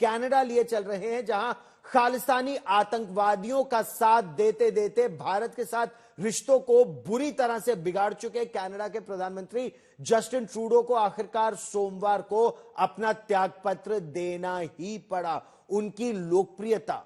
Canada लिए चल रहे हैं, जहां खालिस्तानी आतंकवादियों का साथ देते देते भारत के साथ रिश्तों को बुरी तरह से बिगाड़ चुके कनाडा के प्रधानमंत्री जस्टिन ट्रूडो को आखिरकार सोमवार को अपना त्यागपत्र देना ही पड़ा। उनकी लोकप्रियता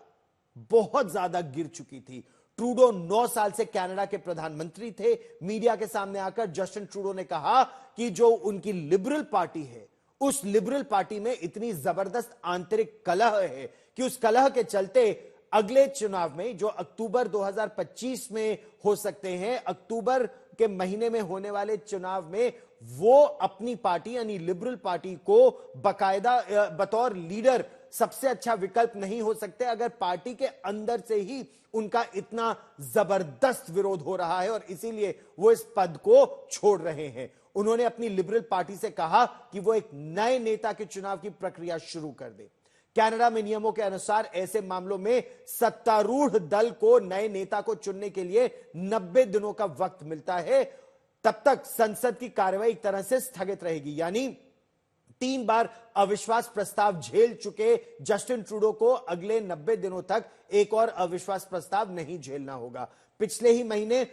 बहुत ज्यादा गिर चुकी थी। ट्रूडो 9 साल से कनाडा के प्रधानमंत्री थे। मीडिया के सामने आकर जस्टिन ट्रूडो ने कहा कि जो उनकी लिबरल पार्टी है, उस लिबरल पार्टी में इतनी जबरदस्त आंतरिक कलह है कि उस कलह के चलते अगले चुनाव में, जो अक्टूबर 2025 में हो सकते हैं, अक्टूबर के महीने में होने वाले चुनाव में वो अपनी पार्टी यानी लिबरल पार्टी को बाकायदा बतौर लीडर सबसे अच्छा विकल्प नहीं हो सकते अगर पार्टी के अंदर से ही उनका इतना जबरदस्त विरोध हो रहा है, और इसीलिए वो इस पद को छोड़ रहे हैं। उन्होंने अपनी लिबरल पार्टी से कहा कि वो एक नए नेता के चुनाव की प्रक्रिया शुरू कर दे। कनाडा में नियमों के अनुसार ऐसे मामलों में सत्तारूढ़ दल को नए नेता को चुनने के लिए 90 दिनों का वक्त मिलता है। तब तक संसद की कार्रवाई एक तरह से स्थगित रहेगी, यानी 3 बार अविश्वास प्रस्ताव झेल चुके जस्टिन ट्रूडो को अगले 90 दिनों तक एक और अविश्वास प्रस्ताव नहीं झेलना होगा। पिछले ही महीने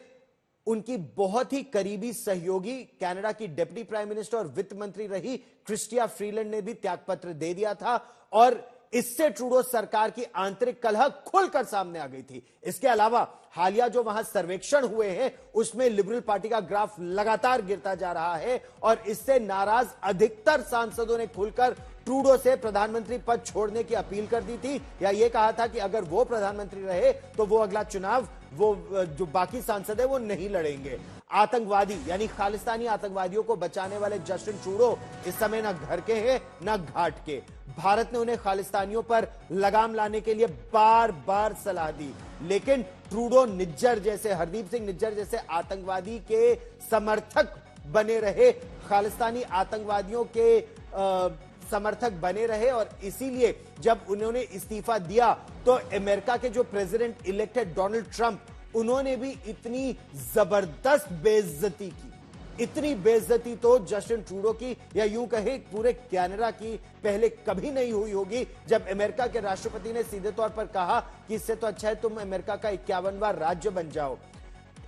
उनकी बहुत ही करीबी सहयोगी कनाडा की डिप्टी प्राइम मिनिस्टर और वित्त मंत्री रही क्रिस्टिया फ्रीलैंड ने भी त्यागपत्र दे दिया था, और इससे ट्रूडो सरकार की आंतरिक कलह खुलकर सामने आ गई थी। इसके अलावा हालिया जो वहां सर्वेक्षण हुए हैं उसमें लिबरल पार्टी का ग्राफ लगातार गिरता जा रहा है, और इससे नाराज अधिकतर सांसदों ने खुलकर ट्रूडो से प्रधानमंत्री पद छोड़ने की अपील कर दी थी, या यह कहा था कि अगर वो प्रधानमंत्री रहे तो वो अगला चुनाव वो जो बाकी सांसद है वो नहीं लड़ेंगे। आतंकवादी यानी खालिस्तानी आतंकवादियों को बचाने वाले जस्टिन ट्रूडो इस समय ना घर के हैं ना घाट के। भारत ने उन्हें खालिस्तानियों पर लगाम लाने के लिए बार बार सलाह दी, लेकिन ट्रूडो निज्जर जैसे, हरदीप सिंह निज्जर जैसे आतंकवादी के समर्थक बने रहे, खालिस्तानी आतंकवादियों के समर्थक बने रहे, और इसीलिए जब उन्होंने इस्तीफा दिया तो अमेरिका के जो प्रेसिडेंट इलेक्ट है डोनाल्ड ट्रंप, उन्होंने भी इतनी जबरदस्त बेइज्जती की, इतनी बेइज्जती तो जस्टिन ट्रूडो की या यूं कहे पूरे कनाडा की पहले कभी नहीं हुई होगी, जब अमेरिका के राष्ट्रपति ने सीधे तौर पर कहा कि इससे तो अच्छा है तुम अमेरिका का 51वां राज्य बन जाओ।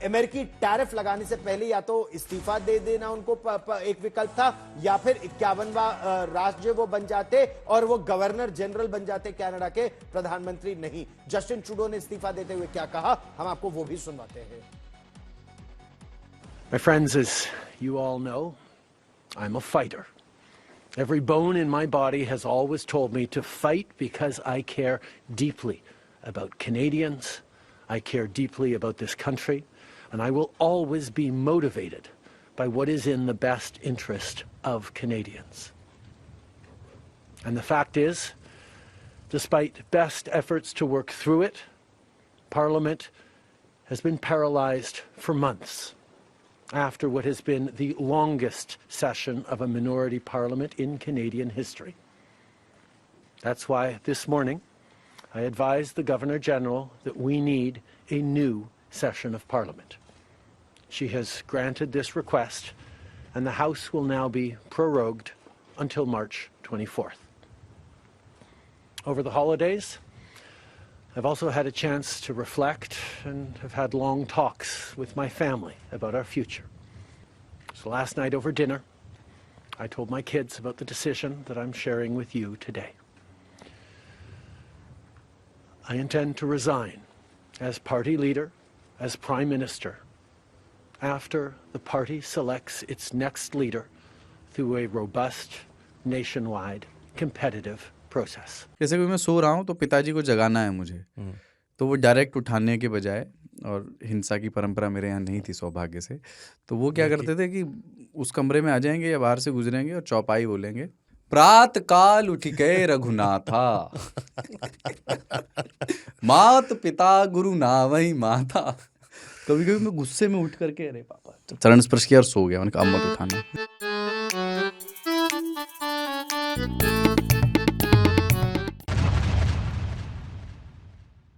अमेरिकी टैरिफ लगाने से पहले या तो इस्तीफा दे देना उनको एक विकल्प था, या फिर 51वां राज्य वो बन जाते और वो गवर्नर जनरल बन जाते कनाडा के, प्रधानमंत्री नहीं। जस्टिन ट्रूडो ने इस्तीफा देते हुए क्या कहा, हम आपको वो भी सुनवाते हैं। My friends, as you all know, I'm a fighter. Every bone in my body has always told me to fight because I care deeply about Canadians. I care deeply about this country. And I will always be motivated by what is in the best interest of Canadians. And the fact is, despite best efforts to work through it, Parliament has been paralysed for months after what has been the longest session of a minority parliament in Canadian history. That's why this morning I advised the Governor-General that we need a new session of Parliament. She has granted this request, and the House will now be prorogued until March 24th. Over the holidays, I've also had a chance to reflect and have had long talks with my family about our future. So last night over dinner, I told my kids about the decision that I'm sharing with you today. I intend to resign as party leader, as Prime Minister, after the party selects its next leader through a robust, nationwide, competitive process. जैसे कि मैं सो रहा हूँ तो पिताजी को जगाना है मुझे, तो वो डायरेक्ट उठाने के बजाय, और हिंसा की परंपरा मेरे यहाँ नहीं थी सौभाग्य से, तो वो क्या करते थे कि उस कमरे में आ जाएंगे या बाहर से गुजरेंगे और चौपाई बोलेंगे, प्रात काल उठ के रघुनाथा मात पिता गुरु नावई माता। कभी कभी मैं गुस्से में उठ करके अरे पापा चरण स्पर्श किया और सो गया, मैंने कहा अब मत उठाना।